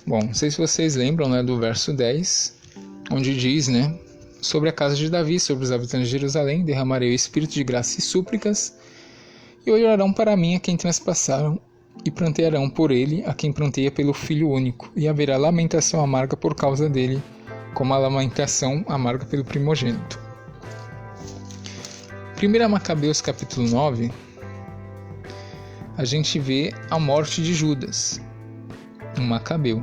Bom, não sei se vocês lembram, né, do verso 10, onde diz, né, sobre a casa de Davi, sobre os habitantes de Jerusalém, derramarei o espírito de graça e súplicas, e olharão para mim a quem transpassaram, e prantearão por ele a quem pranteia pelo Filho único, e haverá lamentação amarga por causa dele, como a lamentação amarga pelo primogênito. 1 Macabeus capítulo 9, a gente vê a morte de Judas, um macabeu,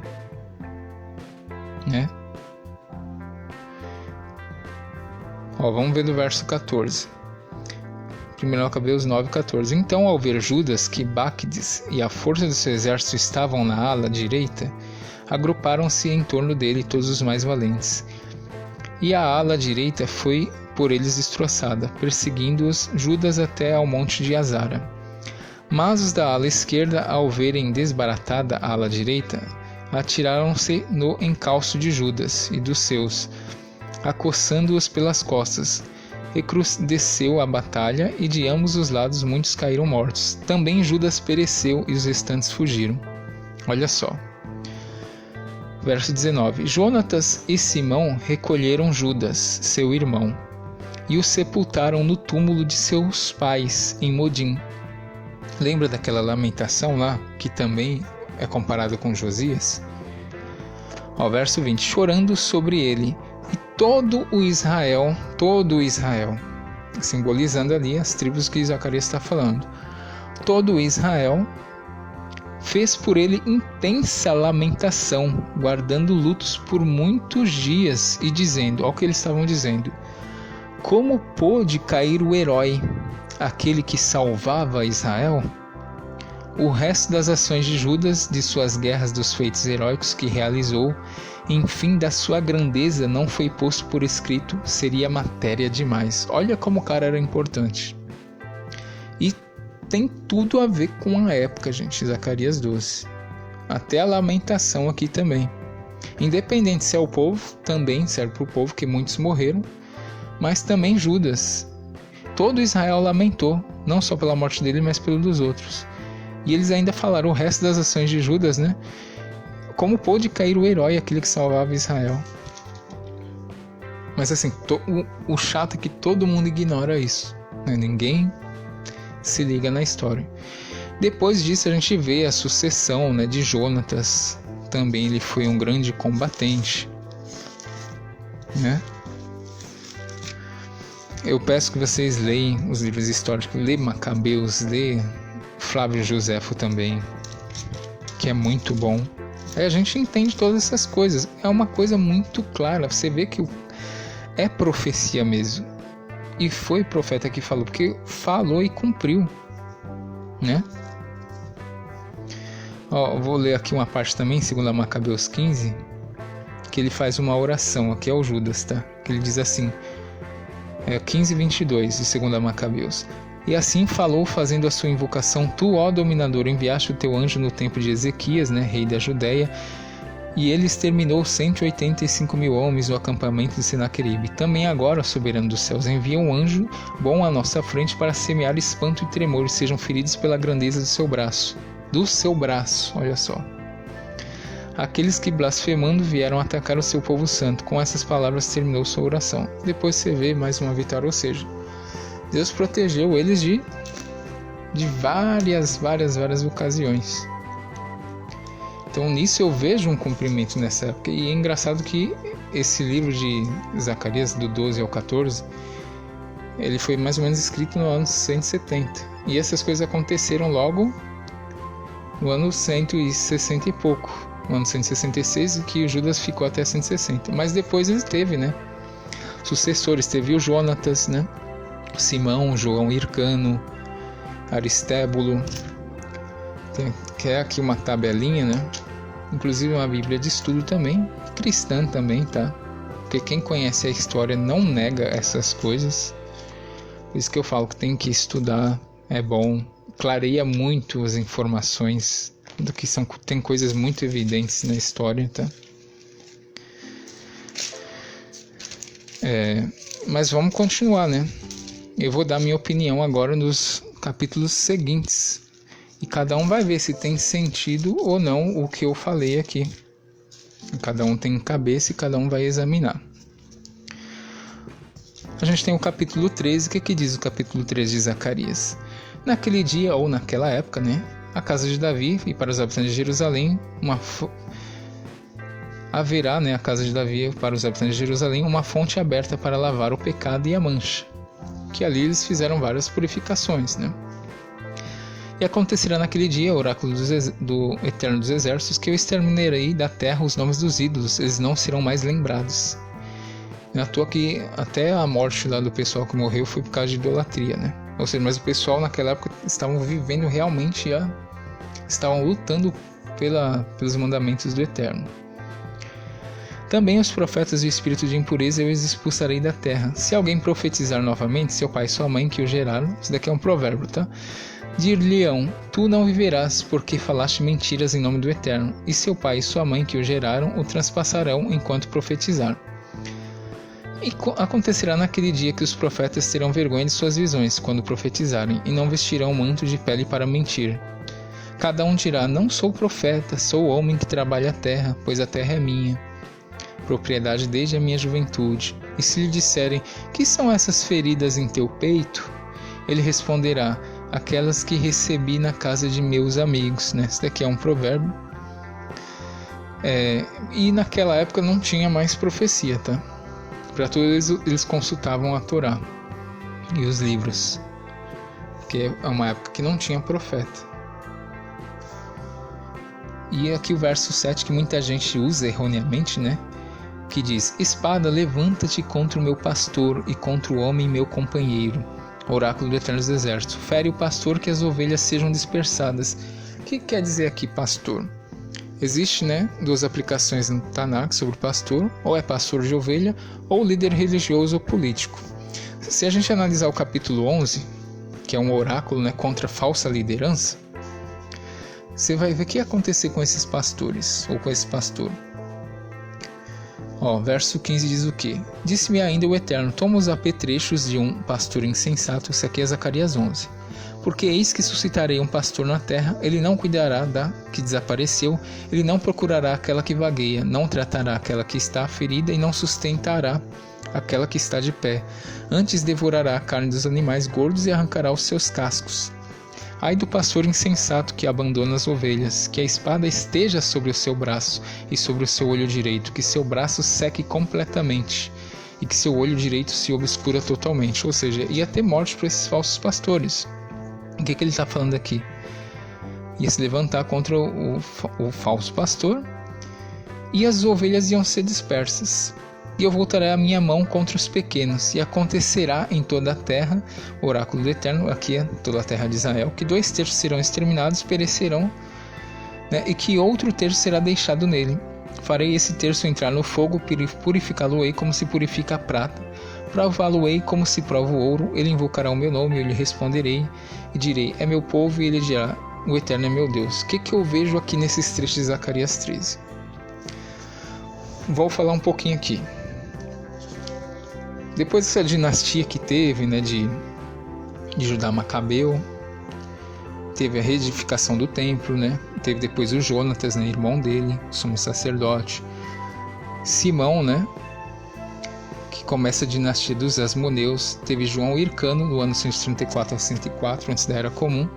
né? Vamos ver do verso 14. 1 Macabeus 9:14. Então, ao ver Judas que Bacdes e a força do seu exército estavam na ala direita, agruparam-se em torno dele todos os mais valentes. E a ala direita foi por eles destroçada, perseguindo-os Judas até ao monte de Azara. Mas os da ala esquerda, ao verem desbaratada a ala direita, atiraram-se no encalço de Judas e dos seus, acossando-os pelas costas. Recrudesceu a batalha, e de ambos os lados muitos caíram mortos. Também Judas pereceu e os restantes fugiram. Olha só. Verso 19. Jonatas e Simão recolheram Judas, seu irmão, e o sepultaram no túmulo de seus pais, em Modim. Lembra daquela lamentação lá, que também é comparada com Josias? Verso 20. Chorando sobre ele, e todo o Israel, simbolizando ali as tribos que Zacarias está falando, todo o Israel fez por ele intensa lamentação, guardando lutos por muitos dias e dizendo, olha o que eles estavam dizendo: como pôde cair o herói, aquele que salvava Israel? O resto das ações de Judas, de suas guerras, dos feitos heróicos que realizou, enfim, da sua grandeza, não foi posto por escrito, seria matéria demais. Olha como o cara era importante. E tem tudo a ver com a época, gente, Zacarias 12. Até a lamentação aqui também. Independente se é o povo, também serve para o povo, que muitos morreram, mas também Judas. Todo Israel lamentou, não só pela morte dele, mas pelo dos outros. E eles ainda falaram o resto das ações de Judas, né? Como pôde cair o herói, aquele que salvava Israel? Mas assim, o chato é que todo mundo ignora isso, né? Ninguém se liga na história. Depois disso a gente vê a sucessão, né, de Jonatas. Também ele foi um grande combatente, né? Eu peço que vocês leiam os livros históricos, lê Macabeus, lê Flávio Josefo também, que é muito bom. Aí a gente entende todas essas coisas. É uma coisa muito clara. Você vê que é profecia mesmo. E foi o profeta que falou, porque falou e cumpriu, né? Vou ler aqui uma parte também, 2 Macabeus 15, que ele faz uma oração. Aqui é o Judas, tá? Que ele diz assim, 15:22 de 2 Macabeus. E assim falou, fazendo a sua invocação: Tu, ó dominador, enviaste o teu anjo no tempo de Ezequias, né, rei da Judéia, e ele exterminou 185.000 homens no acampamento de Senaqueribe. Também agora, soberano dos céus, envia um anjo bom à nossa frente para semear espanto e tremor, e sejam feridos pela grandeza do seu braço. Do seu braço, olha só. Aqueles que blasfemando vieram atacar o seu povo santo. Com essas palavras terminou sua oração. Depois você vê mais uma vitória, ou seja, Deus protegeu eles de várias ocasiões. Então nisso eu vejo um cumprimento nessa época. E é engraçado que esse livro de Zacarias, do 12 ao 14, ele foi mais ou menos escrito no ano 170. E essas coisas aconteceram logo no ano 160 e pouco. No ano 166, que Judas ficou até 160. Mas depois ele teve, né, sucessores. Teve o Jonatas, né, Simão, João Hircano, Aristébulo. Que é aqui uma tabelinha, né? Inclusive uma bíblia de estudo também, cristã também, tá? Porque quem conhece a história não nega essas coisas. Por isso que eu falo que tem que estudar, é bom. Clareia muito as informações, do que tem coisas muito evidentes na história, tá? Mas vamos continuar, né? Eu vou dar minha opinião agora nos capítulos seguintes. E cada um vai ver se tem sentido ou não o que eu falei aqui, Cada um tem cabeça e cada um vai examinar. A gente tem o capítulo 13, que diz o capítulo 13 de Zacarias? Naquele dia, ou naquela época, né, a casa de Davi e para os habitantes de Jerusalém, haverá, né, a casa de Davi para os habitantes de Jerusalém, uma fonte aberta para lavar o pecado e a mancha, que ali eles fizeram várias purificações, né? E acontecerá naquele dia, oráculo do Eterno dos Exércitos, que eu exterminarei da terra os nomes dos ídolos, eles não serão mais lembrados. Não é à toa que até a morte lá do pessoal que morreu foi por causa de idolatria, né? Ou seja, mas o pessoal naquela época estavam vivendo realmente, estavam lutando pelos mandamentos do Eterno. Também os profetas do espírito de impureza eu os expulsarei da terra. Se alguém profetizar novamente, seu pai e sua mãe que o geraram, isso daqui é um provérbio, tá? Dir-lhe-ão, tu não viverás, porque falaste mentiras em nome do Eterno, e seu pai e sua mãe que o geraram o transpassarão enquanto profetizar. E acontecerá naquele dia que os profetas terão vergonha de suas visões, quando profetizarem, e não vestirão manto de pele para mentir. Cada um dirá, não sou profeta, sou homem que trabalha a terra, pois a terra é minha, propriedade desde a minha juventude. E se lhe disserem, que são essas feridas em teu peito? Ele responderá, aquelas que recebi na casa de meus amigos, né? Esse daqui é um provérbio. E naquela época não tinha mais profecia, tá? Para todos eles consultavam a Torá e os livros, porque é uma época que não tinha profeta. E aqui o verso 7 que muita gente usa erroneamente, né? Que diz, espada, levanta-te contra o meu pastor e contra o homem meu companheiro. Oráculo do Eterno dos Exércitos. Fere o pastor que as ovelhas sejam dispersadas. O que quer dizer aqui pastor? Existe, né, duas aplicações no Tanakh sobre pastor, ou é pastor de ovelha, ou líder religioso ou político. Se a gente analisar o capítulo 11, que é um oráculo, né, contra a falsa liderança, você vai ver o que ia acontecer com esses pastores, ou com esse pastor. Verso 15 diz o quê? Disse-me ainda o Eterno, toma os apetrechos de um pastor insensato, isso aqui é Zacarias 11. Porque eis que suscitarei um pastor na terra, ele não cuidará da que desapareceu, ele não procurará aquela que vagueia, não tratará aquela que está ferida e não sustentará aquela que está de pé. Antes devorará a carne dos animais gordos e arrancará os seus cascos. Ai do pastor insensato que abandona as ovelhas, que a espada esteja sobre o seu braço e sobre o seu olho direito, que seu braço seque completamente e que seu olho direito se obscura totalmente. Ou seja, ia ter morte para esses falsos pastores. O que ele está falando aqui? Ia se levantar contra o falso pastor e as ovelhas iam ser dispersas. E eu voltarei a minha mão contra os pequenos, e acontecerá em toda a terra, oráculo do Eterno, aqui é toda a terra de Israel, que 2/3 serão exterminados, perecerão, né, e que outro terço será deixado nele. Farei esse terço entrar no fogo, purificá-lo-ei como se purifica a prata, prová-lo-ei como se prova o ouro, ele invocará o meu nome, eu lhe responderei, e direi, é meu povo, e ele dirá, o Eterno é meu Deus. O que eu vejo aqui nesses trechos de Zacarias 13? Vou falar um pouquinho aqui. Depois dessa dinastia que teve, né, de Judá Macabeu, teve a reedificação do templo, né? Teve depois o Jonatas, né, irmão dele, sumo sacerdote. Simão, né, que começa a dinastia dos Asmoneus. Teve João Hircano, no ano 134 a 104, antes da Era Comum,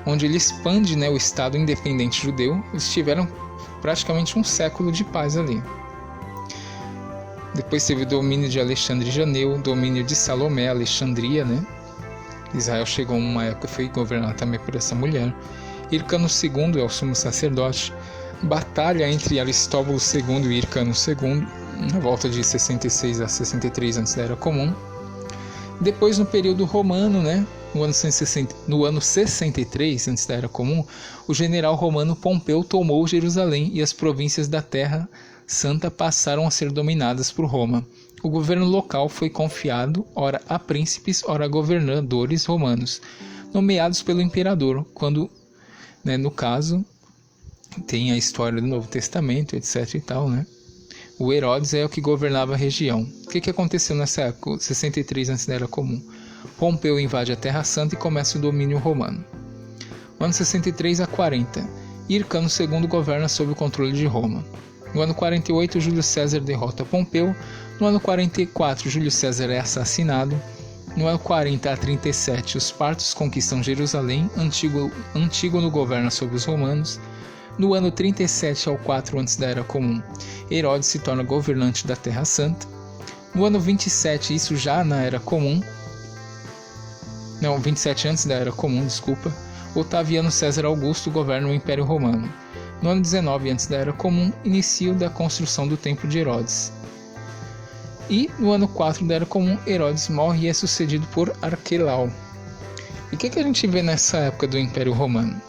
onde ele expande, né, o Estado independente judeu. Eles tiveram praticamente um século de paz ali. Depois teve o domínio de Alexandre Janeu, domínio de Salomé, Alexandria, né? Israel chegou a uma época e foi governado também por essa mulher. Hircano II é o sumo sacerdote. Batalha entre Aristóbulo II e Hircano II, na volta de 66 a 63 antes da Era Comum. Depois, no período romano, né? No ano 63 antes da Era Comum, o general romano Pompeu tomou Jerusalém e as províncias da Terra Santa passaram a ser dominadas por Roma. O governo local foi confiado, ora a príncipes, ora a governadores romanos, nomeados pelo imperador, quando, né, no caso, tem a história do Novo Testamento, etc e tal, né? O Herodes é o que governava a região. O que aconteceu nessa época, 63 antes da Era Comum? Pompeu invade a Terra Santa e começa o domínio romano. No ano 63 a 40, Hircano II governa sob o controle de Roma. No ano 48, Júlio César derrota Pompeu. No ano 44, Júlio César é assassinado. No ano 40 a 37, os partos conquistam Jerusalém. Antígono governa sobre os romanos. No ano 37 ao 4 antes da Era Comum, Herodes se torna governante da Terra Santa. No ano 27, isso já na Era Comum, 27 antes da Era Comum, Otaviano César Augusto governa o Império Romano. No ano 19 antes da Era Comum, início da construção do Templo de Herodes. E no ano 4 da Era Comum, Herodes morre e é sucedido por Arquelau. E o que a gente vê nessa época do Império Romano?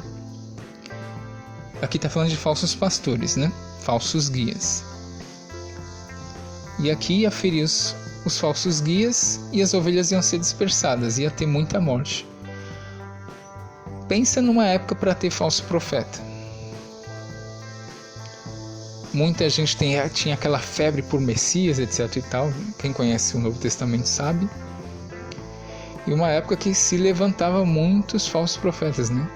Aqui está falando de falsos pastores, né? Falsos guias. E aqui ia ferir os falsos guias e as ovelhas iam ser dispersadas, ia ter muita morte. Pensa numa época para ter falso profeta. Muita gente tinha aquela febre por Messias, etc e tal. Quem conhece o Novo Testamento sabe. E uma época que se levantava muitos falsos profetas, né?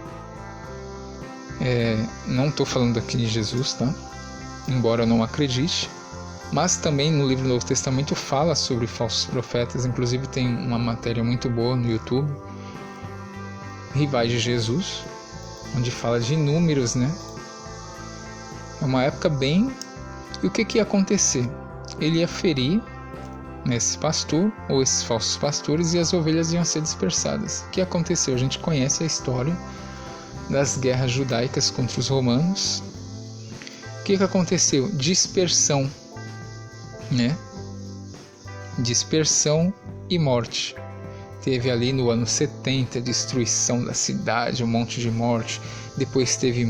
Não estou falando aqui de Jesus, tá? Embora eu não acredite. Mas também no livro do Novo Testamento fala sobre falsos profetas. Inclusive tem uma matéria muito boa no YouTube, Rivais de Jesus, onde fala de inúmeros, né? É uma época bem... E o que ia acontecer? Ele ia ferir esse pastor, ou esses falsos pastores, e as ovelhas iam ser dispersadas. O que aconteceu? A gente conhece a história das guerras judaicas contra os romanos. O que aconteceu? Dispersão, né? Dispersão e morte. Teve ali no ano 70 destruição da cidade, um monte de morte. Depois teve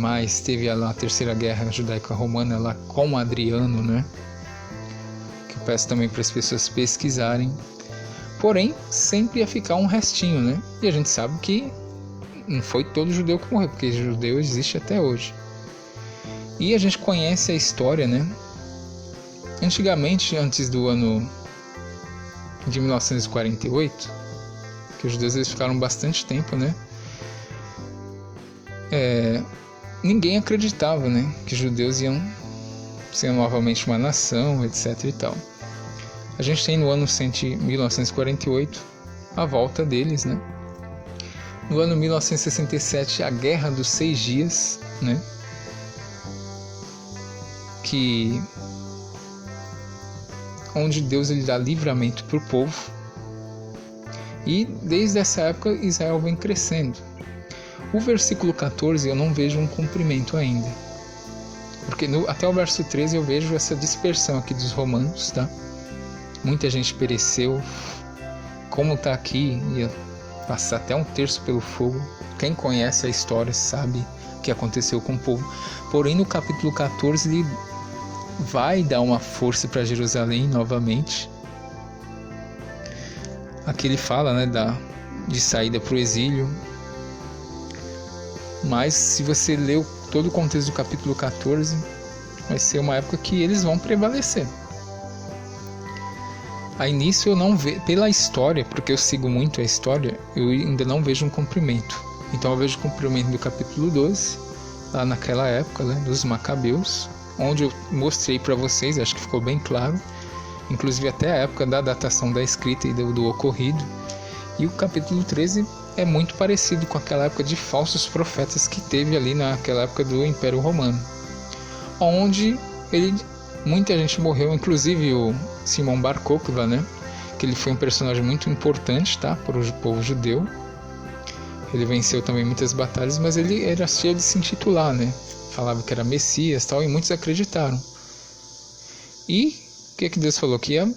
lá a terceira guerra judaica-romana lá com Adriano, né? Que eu peço também para as pessoas pesquisarem. Porém, sempre ia ficar um restinho, né? E a gente sabe que não foi todo judeu que morreu, porque judeu existe até hoje. E a gente conhece a história, né? Antigamente, antes do ano de 1948, que os judeus eles ficaram bastante tempo, né? Ninguém acreditava, né? Que os judeus iam ser novamente uma nação, etc e tal. A gente tem no ano 1948 a volta deles, né? No ano 1967, a Guerra dos 6 Dias, né? Onde Deus ele dá livramento para o povo. E desde essa época Israel vem crescendo. O versículo 14 eu não vejo um cumprimento ainda. Porque até o verso 13 eu vejo essa dispersão aqui dos romanos, tá? Muita gente pereceu. Como está aqui, ia passar até 1/3 pelo fogo. Quem conhece a história sabe o que aconteceu com o povo. Porém, no capítulo 14, ele vai dar uma força para Jerusalém novamente. Aqui ele fala, né, de saída para o exílio. Mas se você ler todo o contexto do capítulo 14, vai ser uma época que eles vão prevalecer. Aí nisso eu não vejo, pela história, porque eu sigo muito a história, eu ainda não vejo um cumprimento. Então eu vejo o cumprimento do capítulo 12, lá naquela época, né, dos Macabeus, onde eu mostrei para vocês, acho que ficou bem claro, inclusive até a época da datação da escrita e do ocorrido. E o capítulo 13 é muito parecido com aquela época de falsos profetas que teve ali naquela época do Império Romano, onde muita gente morreu, inclusive o Simão Bar Kokhba, né? Que ele foi um personagem muito importante, tá? Para o povo judeu. Ele venceu também muitas batalhas, mas ele era cheio de se intitular, né? Falava que era Messias, tal, e muitos acreditaram. E o que Deus falou? Que ia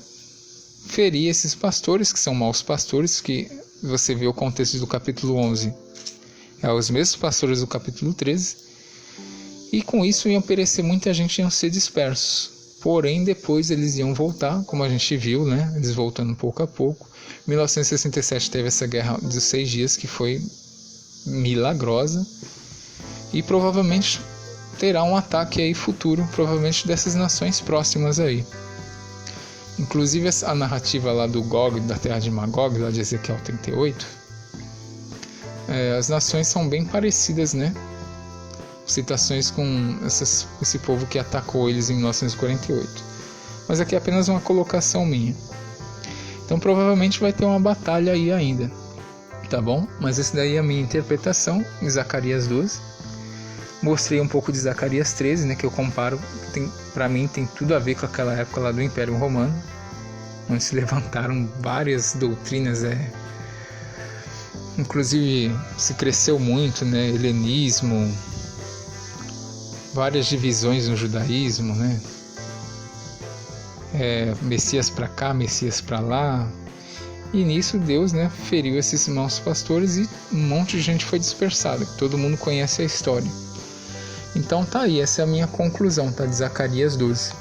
ferir esses pastores, que são maus pastores, que você vê o contexto do capítulo 11. É os mesmos pastores do capítulo 13. E com isso iam perecer muita gente, iam ser dispersos. Porém, depois eles iam voltar, como a gente viu, né? Eles voltando pouco a pouco. Em 1967 teve essa guerra dos 6 dias, que foi milagrosa. E provavelmente terá um ataque aí futuro, provavelmente dessas nações próximas aí. Inclusive a narrativa lá do Gog, da terra de Magog, lá de Ezequiel 38, as nações são bem parecidas, né? citações com esse povo que atacou eles em 1948. Mas aqui é apenas uma colocação minha. Então provavelmente vai ter uma batalha aí ainda, tá bom? Mas essa daí é a minha interpretação em Zacarias 12. Mostrei um pouco de Zacarias 13, né, que eu comparo, para mim tem tudo a ver com aquela época lá do Império Romano, onde se levantaram várias doutrinas, inclusive se cresceu muito, né, helenismo, várias divisões no judaísmo, né, Messias para cá, Messias para lá, e nisso Deus, né, feriu esses irmãos pastores e um monte de gente foi dispersada, todo mundo conhece a história. Então tá aí, essa é a minha conclusão, tá, de Zacarias 12.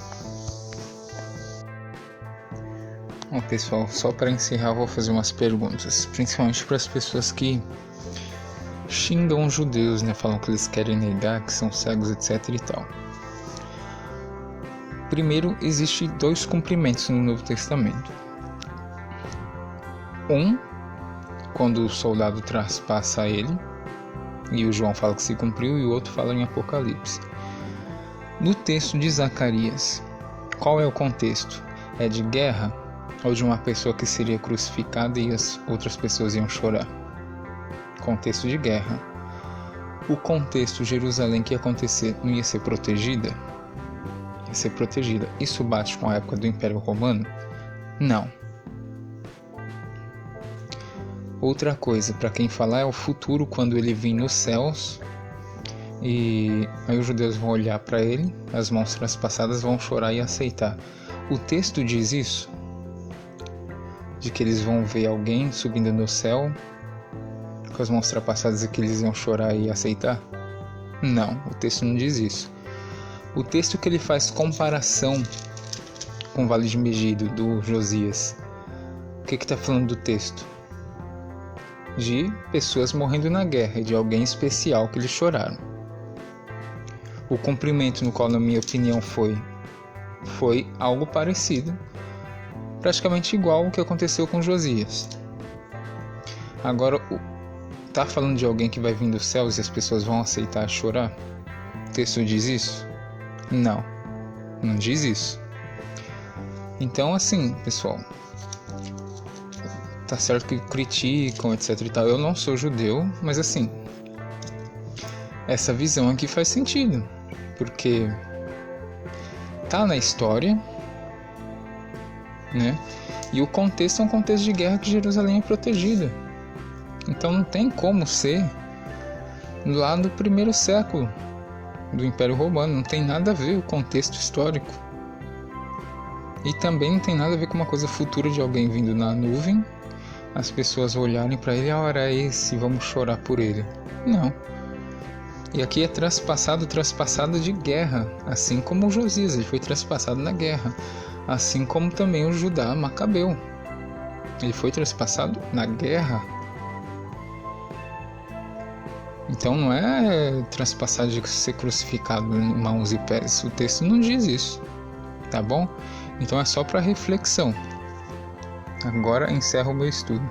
Bom, pessoal, só para encerrar eu vou fazer umas perguntas, principalmente para as pessoas que xingam os judeus, né, falam que eles querem negar, que são cegos, etc e tal. Primeiro, existe 2 cumprimentos no Novo Testamento. Um, quando o soldado traspassa ele, e o João fala que se cumpriu, e o outro fala em Apocalipse. No texto de Zacarias, qual é o contexto? É de guerra ou de uma pessoa que seria crucificada e as outras pessoas iam chorar? Contexto de guerra. O contexto Jerusalém que ia acontecer não ia ser protegida? Ia ser protegida. Isso bate com a época do Império Romano? Não. Outra coisa, para quem falar, é o futuro, quando ele vir nos céus, e aí os judeus vão olhar para ele, as mãos traspassadas vão chorar e aceitar. O texto diz isso? De que eles vão ver alguém subindo no céu com as mãos traspassadas e que eles iam chorar e aceitar? Não, o texto não diz isso. O texto que ele faz comparação com o Vale de Megido, do Josias, o que está falando do texto? De pessoas morrendo na guerra, de alguém especial que eles choraram. O cumprimento, no qual, na minha opinião, foi algo parecido, praticamente igual ao que aconteceu com Josias. Agora, tá falando de alguém que vai vir dos céus e as pessoas vão aceitar chorar? O texto diz isso? Não, não diz isso. Então, assim, pessoal, tá certo que criticam, etc e tal. Eu não sou judeu, mas assim, essa visão aqui faz sentido, porque tá na história, né? E o contexto é um contexto de guerra, que Jerusalém é protegida. Então não tem como ser lá no 1º século do Império Romano, não tem nada a ver o contexto histórico. E também não tem nada a ver com uma coisa futura de alguém vindo na nuvem, as pessoas olharem para ele, a hora é esse, vamos chorar por ele. Não. E aqui é traspassado de guerra, assim como o Josias, ele foi traspassado na guerra, assim como também o Judá Macabeu. Ele foi traspassado na guerra. Então não é traspassado de ser crucificado em mãos e pés, o texto não diz isso, tá bom? Então é só para reflexão. Agora encerro o meu estudo.